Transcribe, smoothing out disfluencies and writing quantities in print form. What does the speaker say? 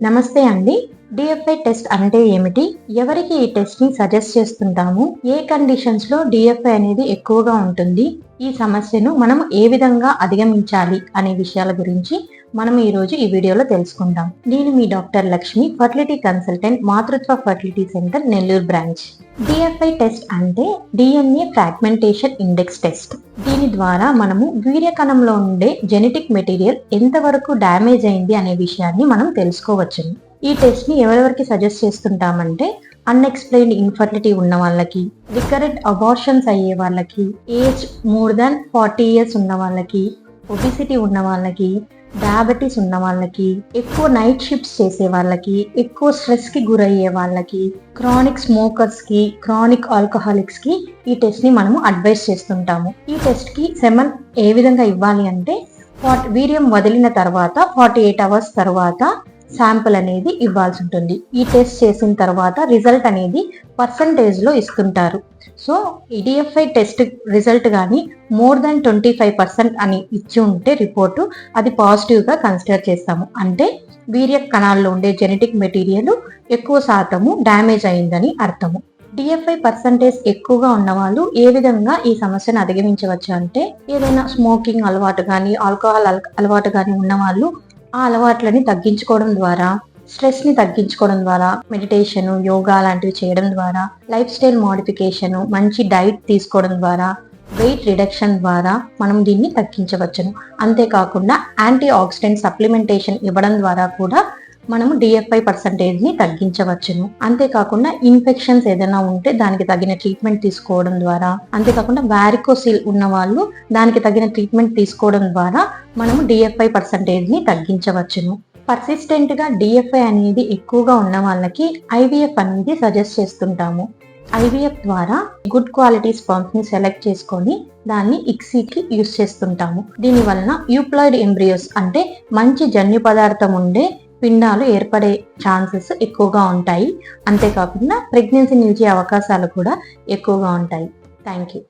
నమస్తే అండి. DFI test అంటే ఏమిటి? ఎవరికి ఈ టెస్ట్ ని సజెస్ట్ చేస్తుంటాము? ఏ కండిషన్స్ లో డిఎఫ్ఐ అనేది ఎక్కువగా ఉంటుంది? ఈ సమస్యను మనం ఏ విధంగా అధిగమించాలి అనే విషయాల గురించి మనం ఈ రోజు ఈ వీడియోలో తెలుసుకుందాం. నేను మీ డాక్టర్ లక్ష్మి, ఫర్టిలిటీ కన్సల్టెంట్, మాతృత్వ fertility centre, Nellore branch. DFI test అంటే డిఎన్ఏ ఫ్రాగ్మెంటేషన్ ఇండెక్స్ టెస్ట్. దీని ద్వారా మనము వీర్యకణంలో ఉండే జెనెటిక్ మెటీరియల్ ఎంతవరకు డ్యామేజ్ అయింది అనే విషయాన్ని మనం తెలుసుకోవచ్చు. ఈ టెస్ట్ ని ఎవరెవరికి సజెస్ట్ చేస్తుంటామంటే అన్ఎక్స్ప్లెయిన్డ్ ఇన్ఫర్టిలిటీ ఉన్న వాళ్ళకి, రికరెంట్ అబార్షన్స్ అయ్యే వాళ్ళకి, ఏజ్ మోర్ దాన్ 40 years ఉన్న వాళ్ళకి, ఒబిసిటీ ఉన్న వాళ్ళకి, డయాబెటీస్ ఉన్న వాళ్ళకి, ఎక్కువ నైట్ షిఫ్ట్స్ చేసే వాళ్ళకి, ఎక్కువ స్ట్రెస్ కి గురయ్యే వాళ్ళకి, క్రానిక్ స్మోకర్స్ కి, క్రానిక్ ఆల్కహాలిక్స్ కి ఈ టెస్ట్ ని మనము అడ్వైస్ చేస్తుంటాము. ఈ టెస్ట్ కి సెమన్ ఏ విధంగా ఇవ్వాలి అంటే వీర్యం వదిలిన తర్వాత 48 hours తర్వాత శాంపుల్ అనేది ఇవ్వాల్సి ఉంటుంది. ఈ టెస్ట్ చేసిన తర్వాత రిజల్ట్ అనేది పర్సంటేజ్ లో ఇస్తుంటారు. సో డిఎఫ్ఐ టెస్ట్ రిజల్ట్ కానీ మోర్ దాన్ 25% అని ఇచ్చి ఉంటే రిపోర్టు, అది పాజిటివ్ గా కన్సిడర్ చేస్తాము. అంటే వీర్య కణాల్లో ఉండే జెనెటిక్ మెటీరియల్ ఎక్కువ శాతము డ్యామేజ్ అయిందని అర్థము. డిఎఫ్ఐ పర్సంటేజ్ ఎక్కువగా ఉన్న వాళ్ళు ఏ విధంగా ఈ సమస్యను అధిగమించవచ్చు అంటే, ఏదైనా స్మోకింగ్ అలవాటు కానీ, ఆల్కహాల్ అలవాటు కానీ ఉన్న వాళ్ళు ఆ అలవాట్లని తగ్గించుకోవడం ద్వారా, స్ట్రెస్ ని తగ్గించుకోవడం ద్వారా, మెడిటేషన్, యోగా లాంటివి చేయడం ద్వారా, లైఫ్ స్టైల్ మోడిఫికేషన్, మంచి డైట్ తీసుకోవడం ద్వారా, వెయిట్ రిడక్షన్ ద్వారా మనం దీన్ని తగ్గించవచ్చును. అంతేకాకుండా యాంటీ ఆక్సిడెంట్ సప్లిమెంటేషన్ ఇవ్వడం ద్వారా కూడా మనము డిఎఫ్ఐ పర్సంటేజ్ ని తగ్గించవచ్చును. అంతేకాకుండా ఇన్ఫెక్షన్స్ ఏదైనా ఉంటే దానికి తగిన ట్రీట్మెంట్ తీసుకోవడం ద్వారా, అంతేకాకుండా వారికోసిల్ ఉన్న వాళ్ళు దానికి తగిన ట్రీట్మెంట్ తీసుకోవడం ద్వారా మనము డిఎఫ్ఐ పర్సంటేజ్ ని తగ్గించవచ్చును. పర్సిస్టెంట్ గా డిఎఫ్ఐ అనేది ఎక్కువగా ఉన్న వాళ్ళకి ఐవీఎఫ్ అనేది సజెస్ట్ చేస్తుంటాము. ఐవీఎఫ్ ద్వారా గుడ్ క్వాలిటీ స్పర్మ్స్ ని సెలెక్ట్ చేసుకొని దాన్ని ఇక్సీకి యూస్ చేస్తుంటాము. దీని వలన యూప్లాయిడ్ ఎంబ్రియోస్ అంటే మంచి జన్యు పదార్థం ఉండే పిండాలు ఏర్పడే ఛాన్సెస్ ఎక్కువగా ఉంటాయి. అంతేకాకుండా ప్రెగ్నెన్సీ నిలిచే అవకాశాలు కూడా ఎక్కువగా ఉంటాయి. Thank you.